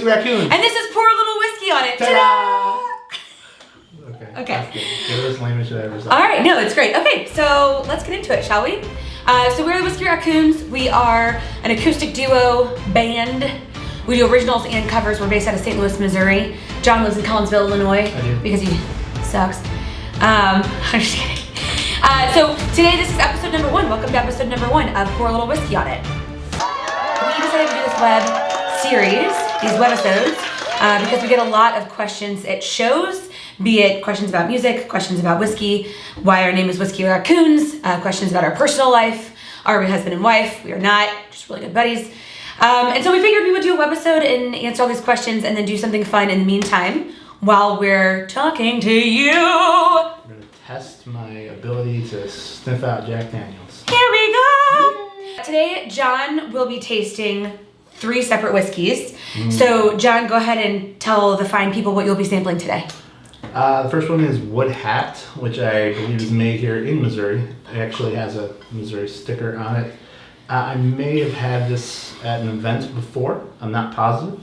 Whiskey Raccoons. And this is Pour a Little Whiskey on it. Ta-da! Okay. Give it as lame as I ever said. All right, no, it's great. Okay, so let's get into it, shall we? So we're the Whiskey Raccoons. We are an acoustic duo band. We do originals and covers. We're based out of St. Louis, Missouri. John lives in Collinsville, Illinois. I do. Because he sucks. I'm just kidding. So today, this is episode number 1. Welcome to episode number 1 of Pour a Little Whiskey on It. We decided to do this web series, these webisodes, because we get a lot of questions at shows, be it questions about music, questions about whiskey, why our name is Whiskey Raccoons, questions about our personal life, are we husband and wife? We are not, just really good buddies. And so we figured we would do a webisode and answer all these questions and then do something fun in the meantime while we're talking to you. I'm going to test my ability to sniff out Jack Daniels. Here we go! Today, John will be tasting 3 separate whiskeys. So, John, go ahead and tell the fine people what you'll be sampling today. The first one is Wood Hat, which I believe is made here in Missouri. It actually has a Missouri sticker on it. I may have had this at an event before. I'm not positive,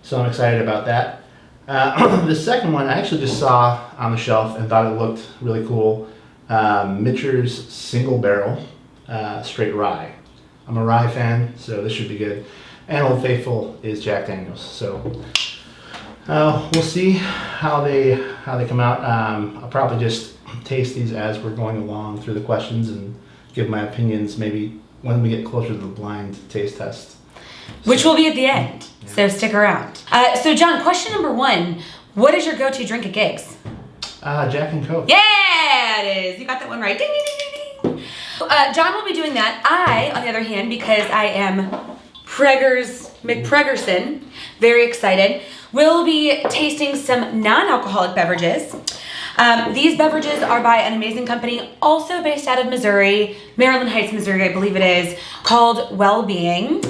so I'm excited about that. The second one I actually just saw on the shelf and thought it looked really cool. Mitcher's Single Barrel Straight Rye. I'm a rye fan, so this should be good. And Old Faithful is Jack Daniels, so we'll see how they come out. I'll probably just taste these as we're going along through the questions and give my opinions maybe when we get closer to the blind taste test. Which will be at the end, so stick around. So John, question number 1, what is your go-to drink at gigs? Jack and Coke. Yeah, it is. You got that one right. Ding, ding, ding, ding, ding. John will be doing that. I, on the other hand, because I am McPreggerson, very excited, will be tasting some non-alcoholic beverages. These beverages are by an amazing company, also based out of Missouri, Maryland Heights, Missouri, I believe it is, called Well-Being.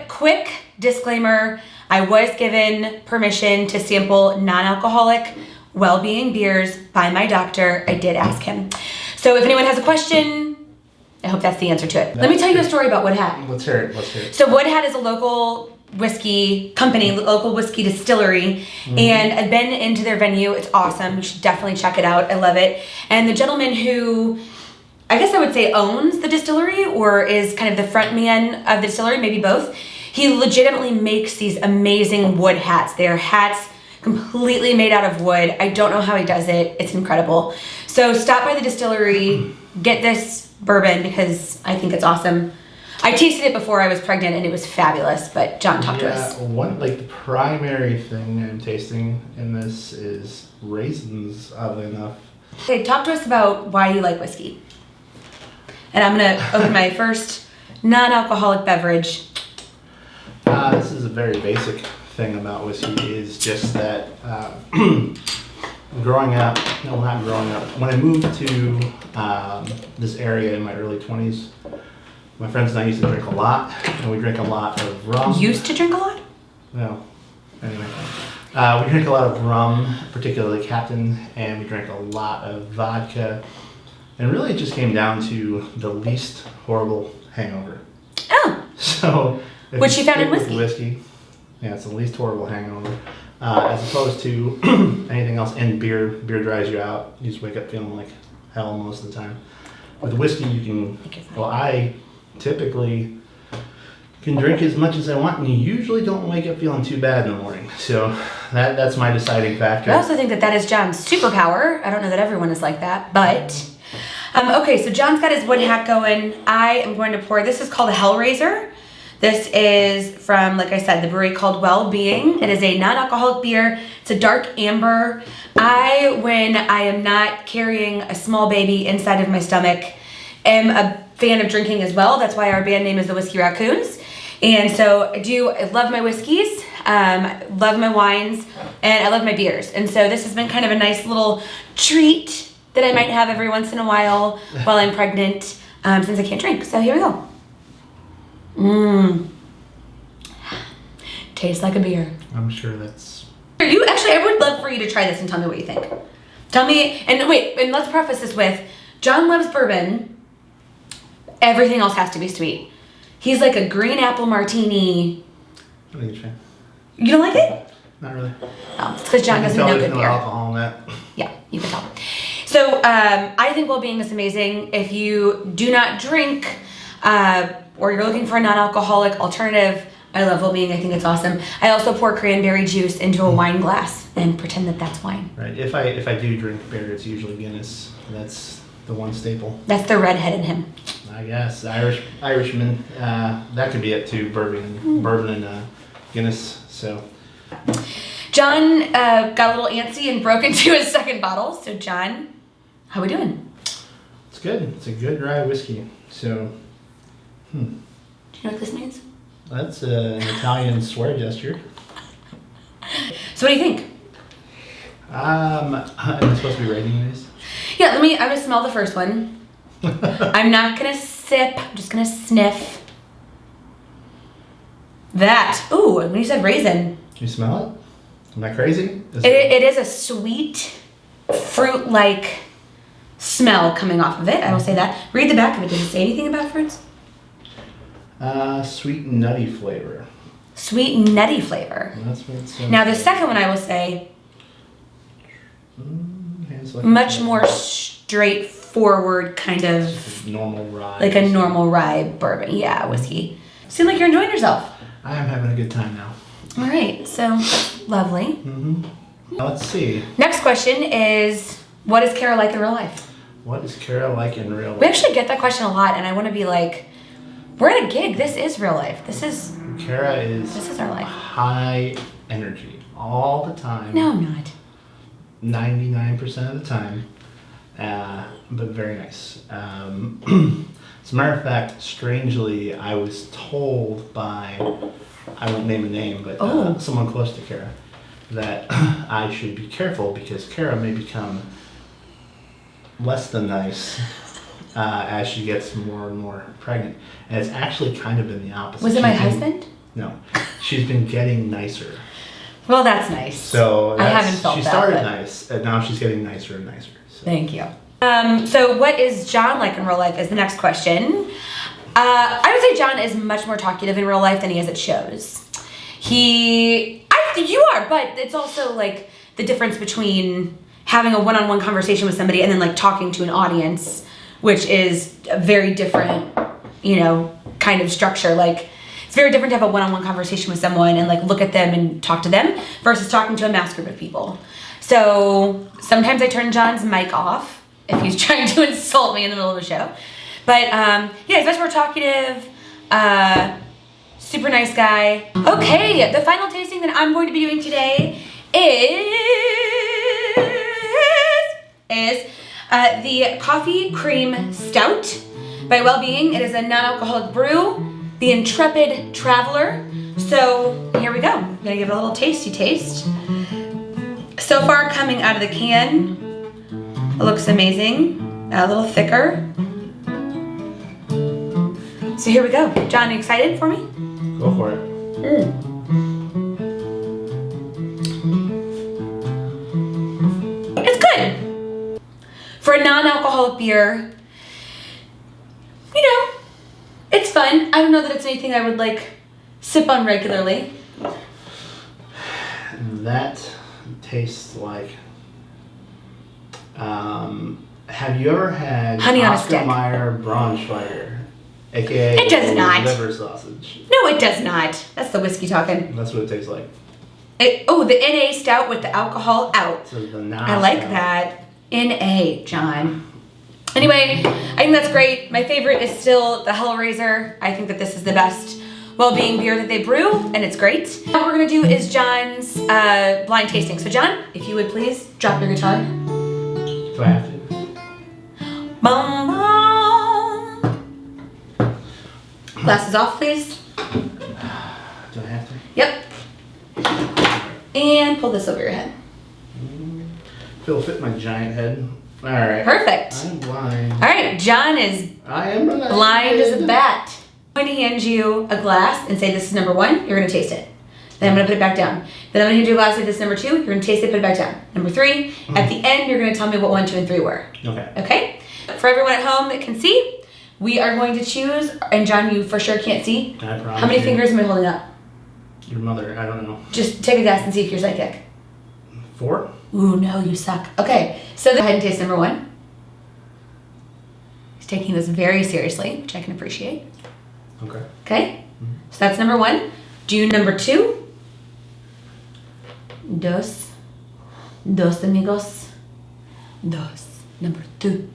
Quick disclaimer, I was given permission to sample non-alcoholic Well-Being beers by my doctor. I did ask him. So if anyone has a question, I hope that's the answer to it. Let me tell you a story about Wood Hat. Let's hear it. So Wood Hat is a local whiskey company, local whiskey distillery, and I've been into their venue. It's awesome. You should definitely check it out. I love it. And the gentleman who, I guess I would say owns the distillery or is kind of the front man of the distillery, maybe both, he legitimately makes these amazing wood hats. They are hats completely made out of wood. I don't know how he does it. It's incredible. So stop by the distillery, get this bourbon because I think it's awesome. I tasted it before I was pregnant and it was fabulous, but John, talk to us. The primary thing I'm tasting in this is raisins, oddly enough. Okay, talk to us about why you like whiskey. And I'm gonna open my first non-alcoholic beverage. This is a very basic thing about whiskey is just that when I moved to this area in my early 20s, my friends and I used to drink a lot, and we drink a lot of rum. Used to drink a lot? No. Anyway. We drink a lot of rum, particularly Captain, and we drank a lot of vodka. And really it just came down to the least horrible hangover. Oh. So, which you found in whiskey? Yeah, it's the least horrible hangover. As opposed to anything else. And beer dries you out. You just wake up feeling like hell most of the time. With whiskey, you can, I typically can drink as much as I want, and you usually don't wake up feeling too bad in the morning. So that's my deciding factor. I also think that is John's superpower. I don't know that everyone is like that, but... okay, so John's got his Wood Hat going. I am going to pour, this is called a Hellraiser. This is from, like I said, the brewery called Well-Being. It is a non-alcoholic beer. It's a dark amber. When I am not carrying a small baby inside of my stomach, am a fan of drinking as well. That's why our band name is the Whiskey Raccoons. And so I love my whiskeys, love my wines, and I love my beers. And so this has been kind of a nice little treat that I might have every once in a while I'm pregnant, since I can't drink. So here we go. Tastes like a beer. I'm sure that's... I would love for you to try this and tell me what you think. Tell me, and let's preface this with, John loves bourbon. Everything else has to be sweet. He's like a green apple martini. What are you trying? You don't like it? Not really. Oh, it's because John You can doesn't tell know there's good no beer. alcohol in that. Yeah, you can tell. So I think Well-Being is amazing. If you do not drink or you're looking for a non-alcoholic alternative, I love Well-Being. I think it's awesome. I also pour cranberry juice into a wine glass and pretend that that's wine. Right. If I do drink beer, it's usually Guinness. That's the one staple. That's the redhead in him. I guess Irishman. That could be it too. Bourbon and Guinness. So. John got a little antsy and broke into his second bottle. So John, how we doing? It's good. It's a good dry whiskey. So. Do you know what this means? That's an Italian swear gesture. So what do you think? Am I supposed to be rating these? Yeah, I'm gonna smell the first one. I'm not gonna sip, I'm just gonna sniff. That, ooh, when you said raisin. You smell it? Am I crazy? It is a sweet, fruit-like smell coming off of it, I will say that. Read the back of it, does it say anything about fruits? Sweet nutty flavor. Sweet nutty flavor. That's what it says. Now the second one I will say, It's like much more straightforward kind of, normal rye. like a normal rye bourbon. Yeah, whiskey. Seem like you're enjoying yourself. I am having a good time now. All right, so lovely. Now let's see. Next question is, what is Kara like in real life? What is Kara like in real life? We actually get that question a lot, and I want to be like, we're at a gig. This is real life. This is our life. High energy all the time. No, I'm not. 99% of the time, but very nice. As a matter of fact, strangely, I was told by, I won't name a name, but someone close to Kara, that I should be careful because Kara may become less than nice as she gets more and more pregnant. And it's actually kind of been the opposite. Was it my husband? No. She's been getting nicer. Well, that's nice. So I haven't felt she that. started but nice, and now she's getting nicer and nicer. So. Thank you. So what is John like in real life is the next question. I would say John is much more talkative in real life than he is at shows. You are, but it's also like the difference between having a one-on-one conversation with somebody and then like talking to an audience, which is a very different, kind of structure. Like it's very different to have a one-on-one conversation with someone and like look at them and talk to them versus talking to a mass group of people. So sometimes I turn John's mic off if he's trying to insult me in the middle of a show. But he's much more talkative, super nice guy. Okay, the final tasting that I'm going to be doing today is the Coffee Cream Stout by Well-Being. It is a non-alcoholic brew, the Intrepid Traveler. So here we go. I'm gonna give it a little tasty taste. So far coming out of the can, it looks amazing, a little thicker. So here we go. John, you excited for me? Go for it. It's good. For a non-alcoholic beer, it's fun. I don't know that it's anything I would like sip on regularly. That tastes like. Have you ever had Honey on a Oscar stick. Mayer Braunschweiger, aka It does not. liver sausage? No, it does not. That's the whiskey talking. That's what it tastes like. The NA stout with the alcohol out. So the I like that. NA, John. Anyway, I think that's great. My favorite is still the Hellraiser. I think that this is the best Well-Being beer that they brew, and it's great. What we're gonna do is John's blind tasting. So John, if you would please drop your guitar. Do I have to? Bum, bum. Glasses off, please. Do I have to? Yep. And pull this over your head. It'll fit my giant head. All right. Perfect. I'm blind. All right, John is I am blind as a bat. I'm going to hand you a glass and say this is number 1. You're going to taste it. Then I'm going to put it back down. Then I'm going to hand you a glass and say this is number 2. You're going to taste it, put it back down. Number 3. At the end, you're going to tell me what 1, 2, and 3 were. Okay. Okay? For everyone at home that can see, we are going to choose, and John, you for sure can't see. I promise How many you. fingers am I holding up? Your mother, I don't know. Just take a guess and see if you're psychic. 4? Ooh, no, you suck. Okay, so go ahead and taste number 1. He's taking this very seriously, which I can appreciate. Okay. Okay, so that's number 1. Do number 2. Dos amigos. Dos. Number 2.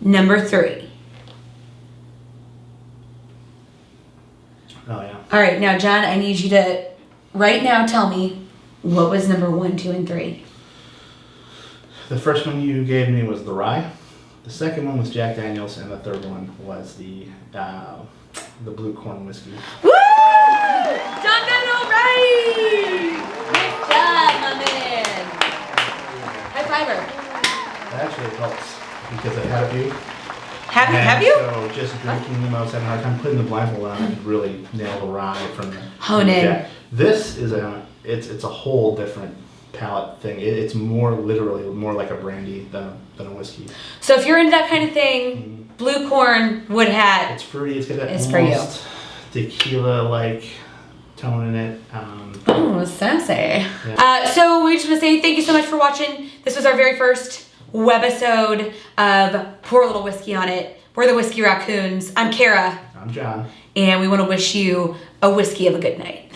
Number 3. Oh, yeah. All right, now, John, I need you to right now tell me what was number 1, 2, and 3. The first one you gave me was the rye. The second one was Jack Daniels, and the third one was the blue corn whiskey. Woo! John got it all right! Nice job, my man. High fiver. That actually helps because I had a few. Have you? So just drinking them, I was having a hard time putting the blindfold on. I could really nail the rye from the Hone in. Jack. This is it's a whole different palate thing. It's more literally more like a brandy than a whiskey. So if you're into that kind of thing, blue corn, wood hat. It's fruity. It's got that It's for you. almost tequila-like tone in it. Oh, sassy. Yeah. So we just want to say thank you so much for watching. This was our very first webisode of Pour a Little Whiskey on It. We're the Whiskey Raccoons. I'm Kara. I'm John. And we want to wish you a whiskey of a good night.